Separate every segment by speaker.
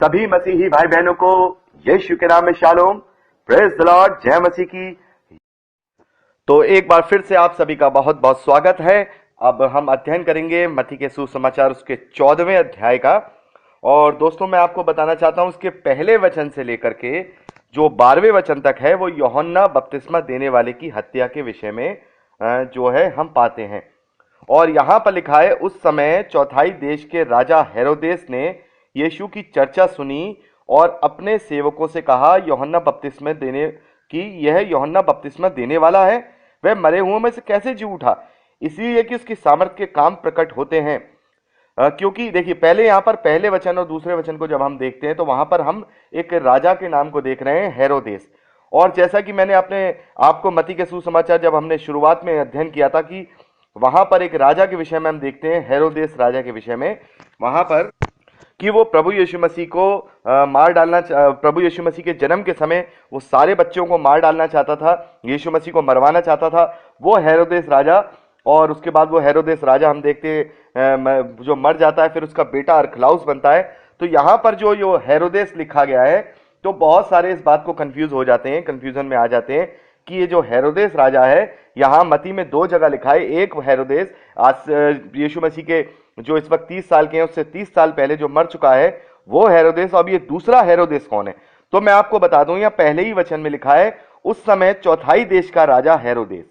Speaker 1: सभी मसीही भाई बहनों को यीशु के नाम में शालोम, प्रेज द लॉर्ड, जय मसीह की। तो एक बार फिर से आप सभी का बहुत बहुत स्वागत है। अब हम अध्ययन करेंगे मत्ती के सुसमाचार उसके 14वें अध्याय का। और दोस्तों, मैं आपको बताना चाहता हूं उसके पहले वचन से लेकर के जो 12वें वचन तक है वो यूहन्ना बपतिस्मा देने वाले की हत्या के विषय में जो है हम पाते हैं। और यहां पर लिखा है, उस समय चौथाई देश के राजा हेरोदेस ने यीशु की चर्चा सुनी और अपने सेवकों से कहा, यूहन्ना बपतिस्मा देने की यह यूहन्ना बपतिस्मा देने वाला है, वह मरे हुओं में से कैसे जी उठा? इसलिए कि उसकी सामर्थ के काम प्रकट होते हैं। क्योंकि देखिए, पहले यहाँ पर पहले वचन और दूसरे वचन को जब हम देखते हैं तो वहां पर हम एक राजा के नाम को देख रहे हैं, हेरोदेस। और जैसा कि मैंने आपको मत्ती के सुसमाचार जब हमने शुरुआत में अध्ययन किया था कि वहां पर एक राजा के विषय में हम देखते हैं, हेरोदेस राजा के विषय में, वहां पर कि वो प्रभु यीशु मसीह को मार डालना, प्रभु यीशु मसीह के जन्म के समय वो सारे बच्चों को मार डालना चाहता था, यीशु मसीह को मरवाना चाहता था वो हेरोदेस राजा। और उसके बाद वो हेरोदेस राजा हम देखते हैं जो मर जाता है, फिर उसका बेटा अरखलाउस बनता है। तो यहाँ पर जो हेरोदेस लिखा गया है, तो बहुत सारे इस बात को कंफ्यूज हो जाते हैं, कंफ्यूजन में आ जाते हैं कि ये जो हेरोदेस राजा है, यहाँ मत्ती में 2 जगह लिखा है। एक हेरोदेस आज यीशु मसीह के जो इस वक्त 30 साल के हैं, उससे 30 साल पहले जो मर चुका है वो हेरोदेस। अब ये दूसरा हेरोदेस कौन है? तो मैं आपको बता दूं, यहाँ पहले ही वचन में लिखा है, उस समय चौथाई देश का राजा हेरोदेस।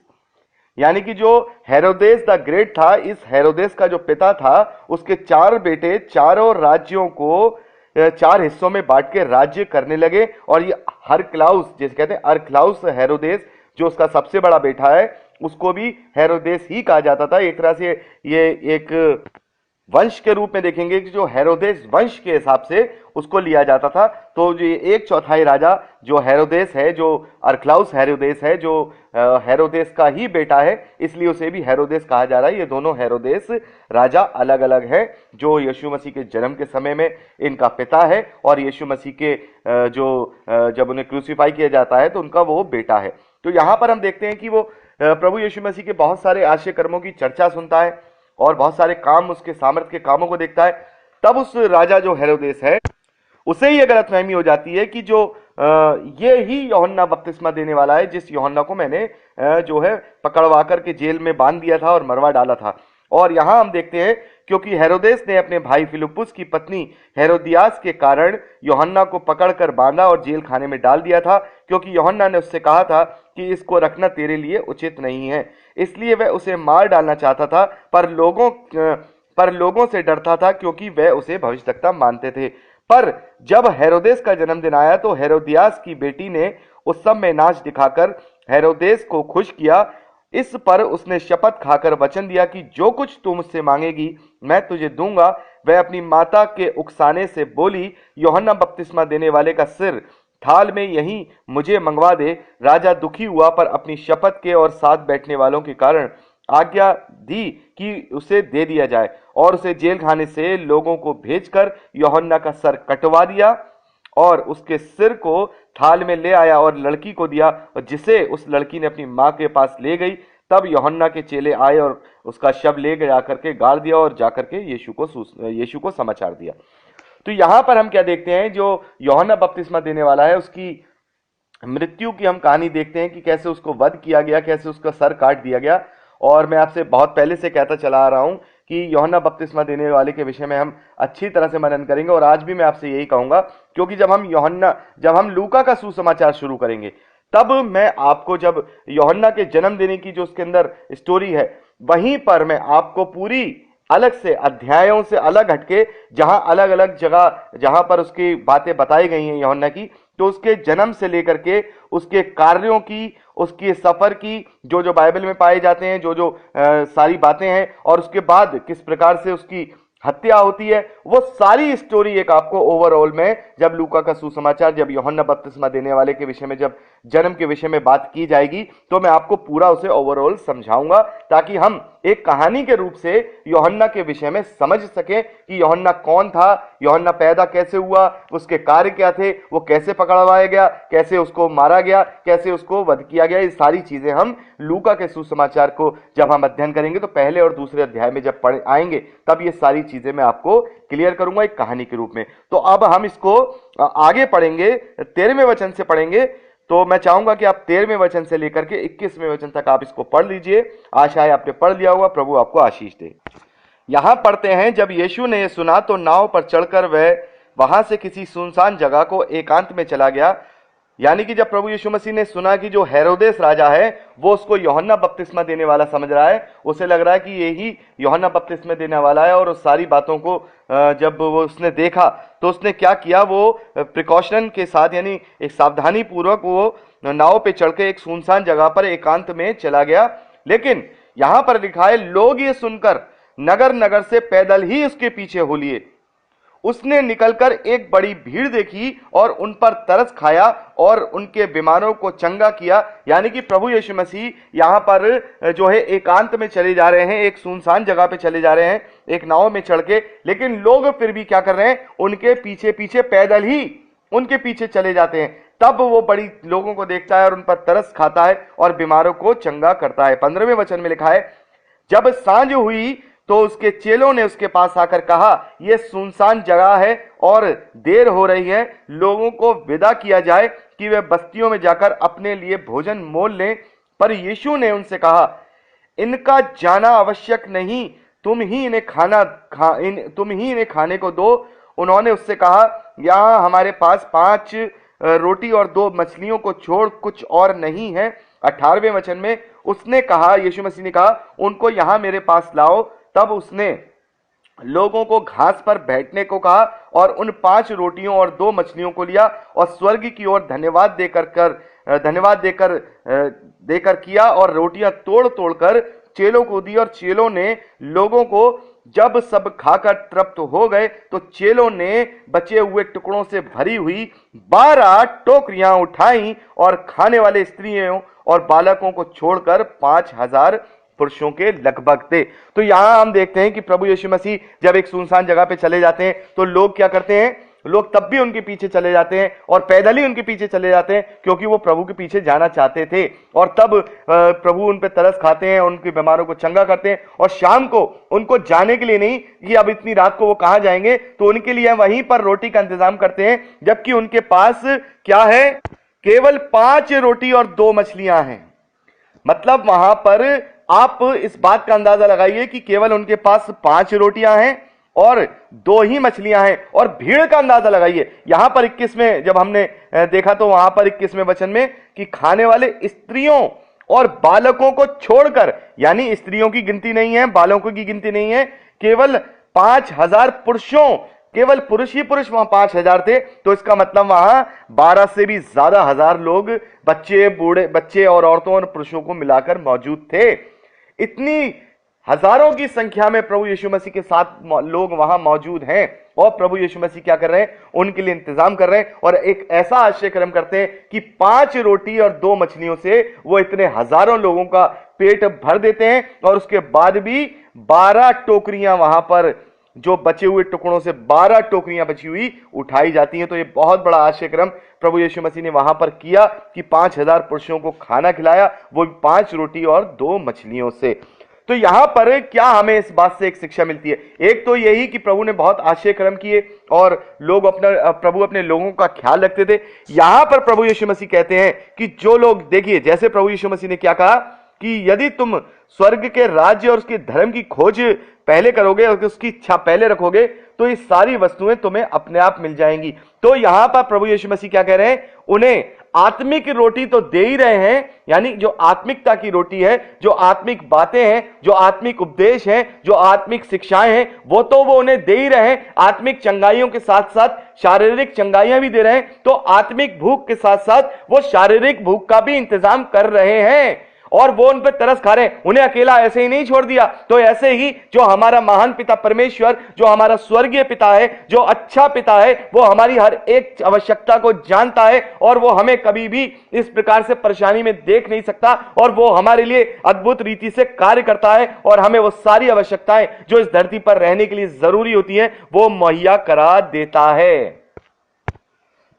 Speaker 1: यानी कि जो हेरोदेस द ग्रेट था, इस हेरोदेस का जो पिता था, उसके 4 बेटे चारों राज्यों को 4 हिस्सों में बांट के राज्य करने लगे। और ये अरखलाउस, जिसे कहते हैं अरखलाउस हेरोदेस, जो उसका सबसे बड़ा बेटा है, उसको भी हेरोदेस ही कहा जाता था। एक तरह से ये एक वंश के रूप में देखेंगे कि जो हेरोदेस वंश के हिसाब से उसको लिया जाता था। तो जो 1/4 राजा जो हेरोदेस है, जो अरखलाउस हेरोदेस है, जो हेरोदेस का ही बेटा है, इसलिए उसे भी हेरोदेस कहा जा रहा है। ये दोनों हेरोदेस राजा अलग अलग है, जो यीशु मसीह के जन्म के समय में इनका पिता है, और यीशु मसीह के जब उन्हें क्रूसीफाई किया जाता है तो उनका वो बेटा है। तो यहां पर हम देखते हैं कि वो प्रभु यीशु मसीह के बहुत सारे आश्चर्य कर्मों की चर्चा सुनता है और बहुत सारे काम, उसके सामर्थ्य के कामों को देखता है। तब उस राजा जो हेरोदेस है, उसे ये गलतफहमी हो जाती है कि जो ये ही यूहन्ना बपतिस्मा देने वाला है, जिस यूहन्ना को मैंने जो है पकड़वा करके जेल में बांध दिया था और मरवा डाला था। और यहां हम देखते हैं, क्योंकि हेरोदेस ने अपने भाई फिलिप्पुस की पत्नी हेरोदियास के कारण यूहन्ना को पकड़कर बांधा और जेल खाने में डाल दिया था, क्योंकि यूहन्ना ने उससे कहा था कि इसको रखना तेरे लिए उचित नहीं है। इसलिए वह उसे मार डालना चाहता था, पर लोगों से डरता था, क्योंकि वह उसे भविष्यद्वक्ता मानते थे। पर जब हेरोदेस का जन्मदिन आया तो हेरोदियास की बेटी ने उस सब में नाच दिखाकर हेरोदेस को खुश किया। इस पर उसने शपथ खाकर वचन दिया कि जो कुछ तू मुझसे मांगेगी मैं तुझे दूंगा। वह अपनी माता के उकसाने से बोली, यूहन्ना बपतिस्मा देने वाले का सिर थाल में यहीं मुझे मंगवा दे। राजा दुखी हुआ, पर अपनी शपथ के और साथ बैठने वालों के कारण आज्ञा दी कि उसे दे दिया जाए, और उसे जेल खाने से लोगों को भेजकर यूहन्ना का सर कटवा दिया और उसके सिर को थाल में ले आया और लड़की को दिया, और जिसे उस लड़की ने अपनी मां के पास ले गई। तब यूहन्ना के चेले आए और उसका शव ले गया करके गाड़ दिया और जाकर के यीशु को समाचार दिया। तो यहां पर हम क्या देखते हैं, जो यूहन्ना बपतिस्मा देने वाला है, उसकी मृत्यु की हम कहानी देखते हैं कि कैसे उसको वध किया गया, कैसे उसका सर काट दिया गया। और मैं आपसे बहुत पहले से कहता चला आ रहा हूं कि यूहन्ना बपतिस्मा देने वाले के विषय में हम अच्छी तरह से मनन करेंगे, और आज भी मैं आपसे यही कहूंगा, क्योंकि जब हम लूका का सुसमाचार शुरू करेंगे, तब मैं आपको, जब यूहन्ना के जन्म देने की जो उसके अंदर स्टोरी है, वहीं पर मैं आपको पूरी अलग से अध्यायों से अलग हटके, जहां अलग अलग जगह जहां पर उसकी बातें बताई गई हैं यूहन्ना की, तो उसके जन्म से लेकर के उसके कार्यों की, उसके सफर की, जो जो बाइबल में पाए जाते हैं, जो जो सारी बातें हैं, और उसके बाद किस प्रकार से उसकी हत्या होती है, वो सारी स्टोरी एक आपको ओवरऑल में, जब लूका का सुसमाचार, जब यूहन्ना बपतिस्मा देने वाले के विषय में, जब जन्म के विषय में बात की जाएगी, तो मैं आपको पूरा उसे ओवरऑल समझाऊंगा, ताकि हम एक कहानी के रूप से यूहन्ना के विषय में समझ सकें कि यूहन्ना कौन था, यूहन्ना पैदा कैसे हुआ, उसके कार्य क्या थे, वो कैसे पकड़वाया गया, कैसे उसको मारा गया, कैसे उसको वध किया गया। ये सारी चीजें हम लूका के सुसमाचार को जब हम अध्ययन करेंगे तो पहले और दूसरे अध्याय में जब पढ़ आएंगे तब ये सारी चीजें मैं आपको क्लियर करूंगा एक कहानी के रूप में। तो अब हम इसको आगे पढ़ेंगे, 13वें वचन से पढ़ेंगे। तो मैं चाहूंगा कि आप 13वें वचन से लेकर के 21वें वचन तक आप इसको पढ़ लीजिए। आशा है आपने पढ़ लिया होगा। प्रभु आपको आशीष दे। यहां पढ़ते हैं, जब यीशु ने यह सुना तो नाव पर चढ़कर वह वहां से किसी सुनसान जगह को एकांत में चला गया। यानी कि जब प्रभु यीशु मसीह ने सुना कि जो हेरोदेस राजा है वो उसको यूहन्ना बपतिस्मा देने वाला समझ रहा है, उसे लग रहा है कि यही यूहन्ना बपतिस्मा देने वाला है, और उस सारी बातों को जब वो उसने देखा तो उसने क्या किया, वो प्रिकॉशन के साथ यानी एक सावधानी पूर्वक वो नाव पे चढ़ के एक सुनसान जगह पर एकांत में चला गया। लेकिन यहां पर लिखा है, लोग ये सुनकर नगर नगर से पैदल ही उसके पीछे हो लिए। उसने निकलकर एक बड़ी भीड़ देखी और उन पर तरस खाया और उनके बीमारों को चंगा किया। यानी कि प्रभु यीशु मसीह यहां पर जो है एकांत में चले जा रहे हैं, एक सुनसान जगह पे चले जा रहे हैं एक नाव में चढ़ के, लेकिन लोग फिर भी क्या कर रहे हैं, उनके पीछे पीछे पैदल ही उनके पीछे चले जाते हैं। तब वो बड़ी लोगों को देखता है और उन पर तरस खाता है और बीमारों को चंगा करता है। 15वें वचन में लिखा है, जब सांझ हुई तो उसके चेलों ने उसके पास आकर कहा, यह सुनसान जगह है और देर हो रही है, लोगों को विदा किया जाए कि वे बस्तियों में जाकर अपने लिए भोजन मोल लें। पर यीशु ने उनसे कहा, इनका जाना आवश्यक नहीं, तुम ही इन्हें खाने को दो। उन्होंने उससे कहा, यहाँ हमारे पास 5 रोटी और 2 मछलियों को छोड़ कुछ और नहीं है। 18वें वचन में उसने कहा, यीशु मसीह ने कहा, उनको यहाँ मेरे पास लाओ। तब उसने लोगों को घास पर बैठने को कहा और उन 5 रोटियों और 2 मछलियों को लिया और स्वर्ग की ओर धन्यवाद देकर किया और रोटियां तोड़ तोड़कर चेलों को दी। और चेलों ने लोगों को जब सब खाकर तृप्त हो गए तो चेलों ने बचे हुए टुकड़ों से भरी हुई 12 टोकरियां उठाई और खाने वाले स्त्रियों और बालकों को छोड़कर 5000 पुरुषों के लगभग थे। तो यहां हम देखते हैं कि प्रभु यीशु मसीह जब एक सुनसान जगह पे चले जाते हैं तो लोग क्या करते हैं, लोग तब भी उनके पीछे चले जाते हैं और पैदल ही उनके पीछे चले जाते हैं, क्योंकि वो प्रभु के पीछे जाना चाहते थे। और तब प्रभु उन पे तरस खाते हैं, उनके बीमारों को चंगा करते हैं। और शाम को उनको जाने के लिए नहीं कि अब इतनी रात को वो कहां जाएंगे, तो उनके लिए वहीं पर रोटी का इंतजाम करते हैं, जबकि उनके पास क्या है, केवल 5 रोटी और 2 मछलियां हैं। मतलब वहां पर आप इस बात का अंदाजा लगाइए कि केवल उनके पास 5 रोटियां हैं और 2 ही मछलियां हैं। और भीड़ का अंदाजा लगाइए, यहां पर 21 में जब हमने देखा तो वहां पर 21वें वचन में कि खाने वाले स्त्रियों और बालकों को छोड़कर, यानी स्त्रियों की गिनती नहीं है, बालकों की गिनती नहीं है, केवल 5000 पुरुषों, केवल पुरुष ही पुरुष वहां 5000 थे। तो इसका मतलब वहां 12 से भी ज्यादा हजार लोग, बच्चे, बूढ़े, बच्चे और औरतों और पुरुषों को मिलाकर मौजूद थे। इतनी हजारों की संख्या में प्रभु यीशु मसीह के साथ लोग वहां मौजूद हैं और प्रभु यीशु मसीह क्या कर रहे हैं, उनके लिए इंतजाम कर रहे हैं और एक ऐसा आश्चर्यक्रम करते हैं कि 5 रोटी और 2 मछलियों से वो इतने हजारों लोगों का पेट भर देते हैं। और उसके बाद भी 12 टोकरियां वहां पर, जो बचे हुए टुकड़ों से 12 टोकरियां बची हुई उठाई जाती हैं। तो ये बहुत बड़ा आश्चर्यक्रम प्रभु यीशु मसीह ने वहां पर किया कि 5000 पुरुषों को खाना खिलाया, वो 5 रोटी और 2 मछलियों से। तो यहां पर क्या हमें इस बात से एक शिक्षा मिलती है, एक तो यही कि प्रभु ने बहुत आश्चर्यक्रम किए और लोग प्रभु अपने लोगों का ख्याल रखते थे। यहां पर प्रभु यीशु मसीह कहते हैं कि जो लोग, देखिए जैसे प्रभु यीशु मसीह ने क्या कहा कि यदि तुम स्वर्ग के राज्य और उसके धर्म की खोज पहले करोगे और उसकी इच्छा पहले रखोगे तो ये सारी वस्तुएं तुम्हें अपने आप मिल जाएंगी। तो यहां पर प्रभु यीशु मसीह क्या कह रहे हैं, उन्हें आत्मिक रोटी तो दे ही रहे हैं, यानी जो आत्मिकता की रोटी है, जो आत्मिक बातें हैं, जो आत्मिक उपदेश हैं, जो आत्मिक शिक्षाएं हैं, वो तो वो उन्हें दे ही रहे हैं। आत्मिक चंगाइयों के साथ साथ शारीरिक चंगाइयां भी दे रहे हैं। तो आत्मिक भूख के साथ साथ वो शारीरिक भूख का भी इंतजाम कर रहे हैं। और वो उन पर तरस खा रहे हैं, उन्हें अकेला ऐसे ही नहीं छोड़ दिया। तो ऐसे ही जो हमारा महान पिता परमेश्वर, जो हमारा स्वर्गीय पिता है, जो अच्छा पिता है, वो हमारी हर एक आवश्यकता को जानता है और वो हमें कभी भी इस प्रकार से परेशानी में देख नहीं सकता, और वो हमारे लिए अद्भुत रीति से कार्य करता है और हमें वो सारी आवश्यकताएं जो इस धरती पर रहने के लिए जरूरी होती हैं वो मुहैया करा देता है।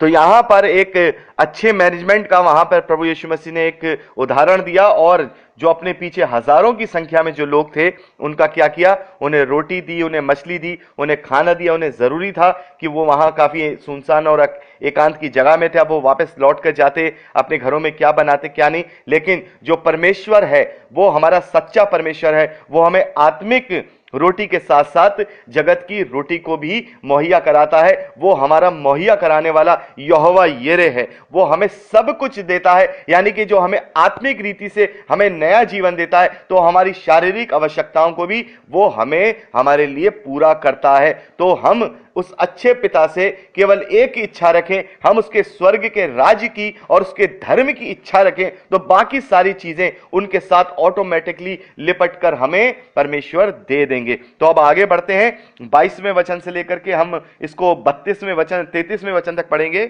Speaker 1: तो यहां पर एक अच्छे मैनेजमेंट का वहां पर प्रभु यीशु मसीह ने एक उदाहरण दिया, और जो अपने पीछे हजारों की संख्या में जो लोग थे उनका क्या किया, उन्हें रोटी दी, उन्हें मछली दी, उन्हें खाना दिया। उन्हें जरूरी था कि वो वहां काफी सुनसान और एकांत की जगह में थे, अब वो वापस लौट कर जाते अपने घरों में, क्या बनाते क्या नहीं। लेकिन जो परमेश्वर है वो हमारा सच्चा परमेश्वर है, वो हमें आत्मिक रोटी के साथ साथ जगत की रोटी को भी मुहैया कराता है। वो हमारा मुहैया कराने वाला यहोवा यिरे है, वो हमें सब कुछ देता है, यानी कि जो हमें आत्मिक रीति से हमें नया जीवन देता है, तो हमारी शारीरिक आवश्यकताओं को भी वो हमें हमारे लिए पूरा करता है। तो हम उस अच्छे पिता से केवल एक ही इच्छा रखें, हम उसके स्वर्ग के राज्य की और उसके धर्म की इच्छा रखें, तो बाकी सारी चीजें उनके साथ ऑटोमेटिकली लिपट कर हमें परमेश्वर दे देंगे। तो अब आगे बढ़ते हैं, 22वें वचन से लेकर के हम इसको 33वें वचन तक पढ़ेंगे।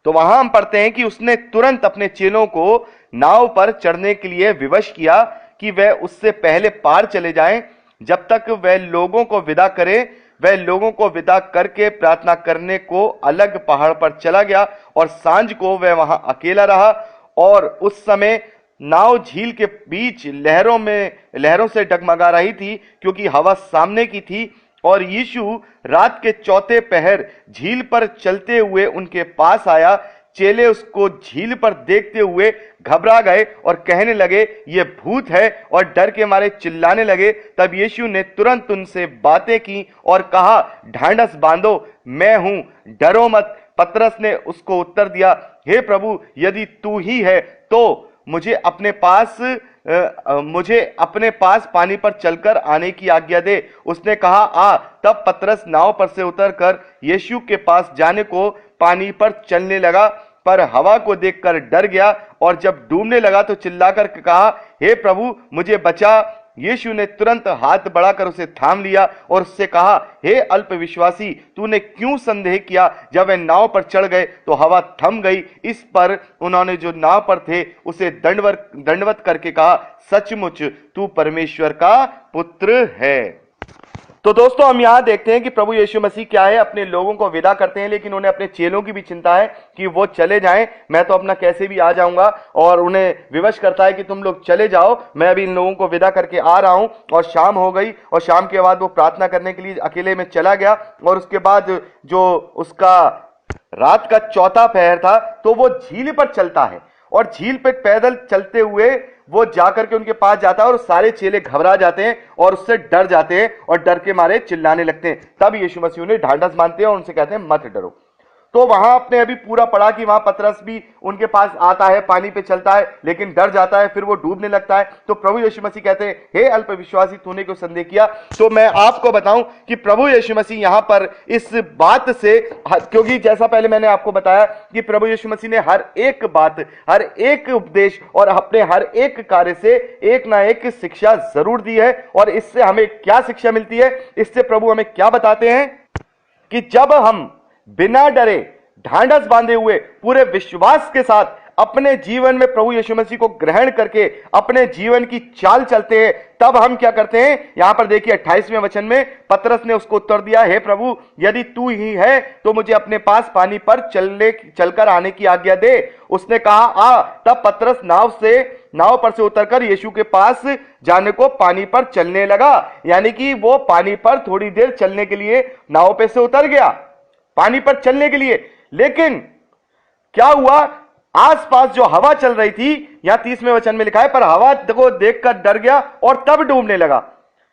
Speaker 1: तो वहां हम पढ़ते हैं कि उसने तुरंत अपने चेलों को नाव पर चढ़ने के लिए विवश किया कि वह उससे पहले पार चले जाएं, जब तक वह लोगों को विदा करे। वह लोगों को विदा करके प्रार्थना करने को अलग पहाड़ पर चला गया, और सांझ को वह वहां अकेला रहा। और उस समय नाव झील के बीच लहरों से डगमगा रही थी, क्योंकि हवा सामने की थी। और यीशु रात के चौथे पहर झील पर चलते हुए उनके पास आया। चेले उसको झील पर देखते हुए घबरा गए और कहने लगे, ये भूत है, और डर के मारे चिल्लाने लगे। तब यीशु ने तुरंत उनसे बातें की और कहा, ढांढस बांधो, मैं हूं, डरो मत। पतरस ने उसको उत्तर दिया, हे प्रभु, यदि तू ही है तो मुझे अपने पास पानी पर चलकर आने की आज्ञा दे। उसने कहा, आ। तब पतरस नाव पर से उतरकर यीशु के पास जाने को पानी पर चलने लगा, पर हवा को देखकर डर गया, और जब डूबने लगा तो चिल्लाकर कहा, हे प्रभु, मुझे बचा। यीशु ने तुरंत हाथ बढ़ाकर उसे थाम लिया और उससे कहा, हे अल्पविश्वासी, तूने क्यों संदेह किया। जब वे नाव पर चढ़ गए तो हवा थम गई। इस पर उन्होंने जो नाव पर थे उसे दंडवत करके कहा, सचमुच तू परमेश्वर का पुत्र है। तो दोस्तों, हम यहां देखते हैं कि प्रभु यीशु मसीह क्या है, अपने लोगों को विदा करते हैं, लेकिन उन्हें अपने चेलों की भी चिंता है कि वो चले जाएं, मैं तो अपना कैसे भी आ जाऊंगा। और उन्हें विवश करता है कि तुम लोग चले जाओ, मैं अभी इन लोगों को विदा करके आ रहा हूं। और शाम हो गई, और शाम के बाद वो प्रार्थना करने के लिए अकेले में चला गया। और उसके बाद जो उसका रात का चौथा पहर था, तो वो झील पर चलता है, और झील पर पैदल चलते हुए वो जाकर के उनके पास जाता है, और सारे चेले घबरा जाते हैं और उससे डर जाते हैं और डर के मारे चिल्लाने लगते हैं। तब यीशु मसीह उन्हें ढांढस बांधते हैं और उनसे कहते हैं, मत डरो। तो वहां आपने अभी पूरा पढ़ा कि वहां पतरस भी उनके पास आता है, पानी पे चलता है, लेकिन डर जाता है, फिर वो डूबने लगता है। तो प्रभु यीशु मसीह कहते हैं, हे अल्पविश्वासी, तूने क्यों संदेह किया। तो मैं आपको बताऊं कि प्रभु यीशु मसीह यहां पर इस बात से, क्योंकि जैसा पहले मैंने आपको बताया कि प्रभु यीशु मसीह ने हर एक बात, हर एक उपदेश और अपने हर एक कार्य से एक ना एक शिक्षा जरूर दी है। और इससे हमें क्या शिक्षा मिलती है, इससे प्रभु हमें क्या बताते हैं कि जब हम बिना डरे, ढांढस बांधे हुए, पूरे विश्वास के साथ अपने जीवन में प्रभु यीशु मसीह को ग्रहण करके अपने जीवन की चाल चलते हैं, तब हम क्या करते हैं। यहां पर देखिए 28वें वचन में पतरस ने उसको उत्तर दिया, हे प्रभु, यदि तू ही है तो मुझे अपने पास पानी पर चलकर आने की आज्ञा दे। उसने कहा, आ। तब पतरस नाव पर से उतरकर यीशु के पास जाने को पानी पर चलने लगा, यानी कि वो पानी पर थोड़ी देर चलने के लिए नाव पे से उतर गया, पानी पर चलने के लिए। लेकिन क्या हुआ, आसपास जो हवा चल रही थी, यहां 30वें वचन में लिखा है, पर हवा को देखकर डर गया और तब डूबने लगा।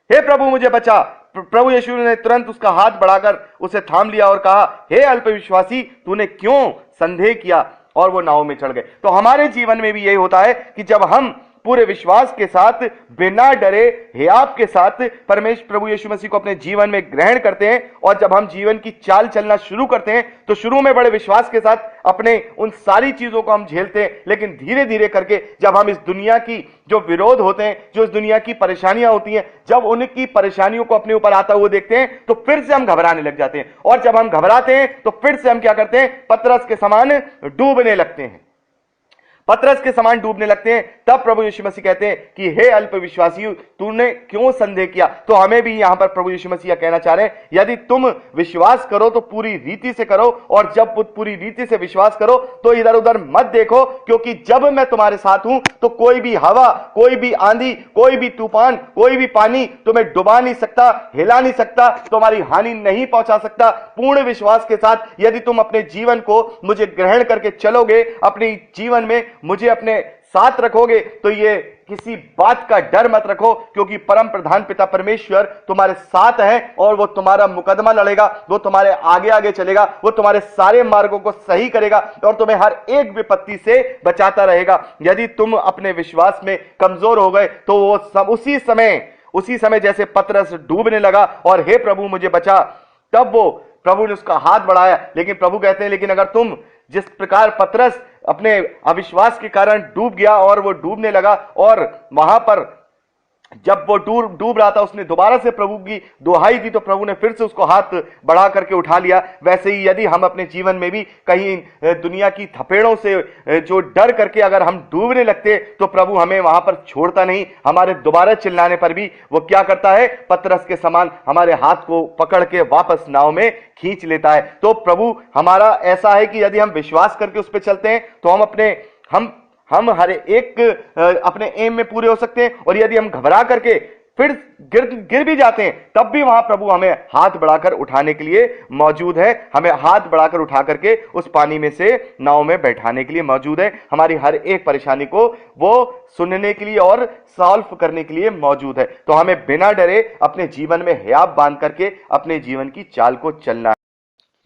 Speaker 1: हे प्रभु, मुझे बचा। प्रभु यीशु ने तुरंत उसका हाथ बढ़ाकर उसे थाम लिया और कहा, हे अल्पविश्वासी, तूने क्यों संदेह किया, और वो नाव में चढ़ गए। तो हमारे जीवन में भी यही होता है कि जब हम पूरे विश्वास के साथ, बिना डरे, हियाव के साथ परमेश्वर प्रभु यीशु मसीह को अपने जीवन में ग्रहण करते हैं। और जब हम जीवन की चाल चलना शुरू करते हैं तो शुरू में बड़े विश्वास के साथ अपने उन सारी चीजों को हम झेलते हैं, लेकिन धीरे धीरे करके जब हम इस दुनिया की जो विरोध होते हैं, जो इस दुनिया की परेशानियां होती हैं, जब उनकी परेशानियों को अपने ऊपर आता हुआ देखते हैं तो फिर से हम घबराने लग जाते हैं। और जब हम घबराते हैं तो फिर से हम क्या करते हैं? पतरस के समान डूबने लगते हैं। पतरस के समान डूबने लगते हैं। तब प्रभु यीशु मसीह कहते हैं कि हे अल्पविश्वासी, तूने क्यों संदेह किया? तो हमें भी यहां पर प्रभु यीशु मसीह कहना चाह रहे हैं, यदि तुम विश्वास करो तो पूरी रीति से करो, और जब पूरी रीति से विश्वास करो तो इधर उधर मत देखो, क्योंकि जब मैं तुम्हारे साथ हूं तो कोई भी हवा, कोई भी आंधी, कोई भी तूफान, कोई भी पानी तुम्हें डुबा नहीं सकता, हिला नहीं सकता, तुम्हारी हानि नहीं पहुंचा सकता। पूर्ण विश्वास के साथ यदि तुम अपने जीवन को मुझे ग्रहण करके चलोगे, अपने जीवन में मुझे अपने साथ रखोगे, तो ये किसी बात का डर मत रखो, क्योंकि परम प्रधान पिता परमेश्वर तुम्हारे साथ है और वो तुम्हारा मुकदमा लड़ेगा, वो तुम्हारे आगे आगे चलेगा, वो तुम्हारे सारे मार्गों को सही करेगा और तुम्हें हर एक विपत्ति से बचाता रहेगा। यदि तुम अपने विश्वास में कमजोर हो गए तो वो सब उसी समय जैसे पतरस डूबने लगा और हे प्रभु मुझे बचा, तब वो प्रभु ने उसका हाथ बढ़ाया। लेकिन प्रभु कहते हैं, लेकिन अगर तुम जिस प्रकार पतरस अपने अविश्वास के कारण डूब गया और वो डूबने लगा, और वहां पर जब वो डूब रहा था उसने दोबारा से प्रभु की दुहाई दी तो प्रभु ने फिर से उसको हाथ बढ़ा करके उठा लिया। वैसे ही यदि हम अपने जीवन में भी कहीं दुनिया की थपेड़ों से जो डर करके अगर हम डूबने लगते तो प्रभु हमें वहां पर छोड़ता नहीं, हमारे दोबारा चिल्लाने पर भी वो क्या करता है? पतरस के समान हमारे हाथ को पकड़ के वापस नाव में खींच लेता है। तो प्रभु हमारा ऐसा है कि यदि हम विश्वास करके उस पर चलते हैं तो हम हर एक अपने एम में पूरे हो सकते हैं। और यदि हम घबरा करके फिर गिर भी जाते हैं तब भी वहां प्रभु हमें हाथ बढ़ाकर उठाने के लिए मौजूद है, हमें हाथ बढ़ाकर उठा करके उस पानी में से नाव में बैठाने के लिए मौजूद है, हमारी हर एक परेशानी को वो सुनने के लिए और सॉल्व करने के लिए मौजूद है। तो हमें बिना डरे अपने जीवन में हियाव बांध करके अपने जीवन की चाल को चलना है।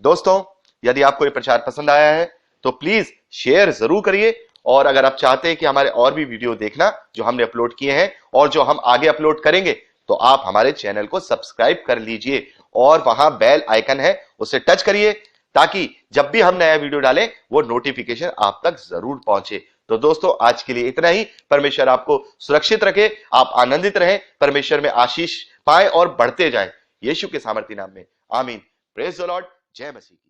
Speaker 1: दोस्तों, यदि आपको ये प्रचार पसंद आया है तो प्लीज शेयर जरूर करिए, और अगर आप चाहते हैं कि हमारे और भी वीडियो देखना जो हमने अपलोड किए हैं और जो हम आगे अपलोड करेंगे, तो आप हमारे चैनल को सब्सक्राइब कर लीजिए और वहां बेल आइकन है उसे टच करिए, ताकि जब भी हम नया वीडियो डालें वो नोटिफिकेशन आप तक जरूर पहुंचे। तो दोस्तों, आज के लिए इतना ही। परमेश्वर आपको सुरक्षित रखे, आप आनंदित रहें, परमेश्वर में आशीष पाएं और बढ़ते जाएं, यीशु के सामर्थ्य नाम में, आमीन। Praise the Lord. जय मसीह।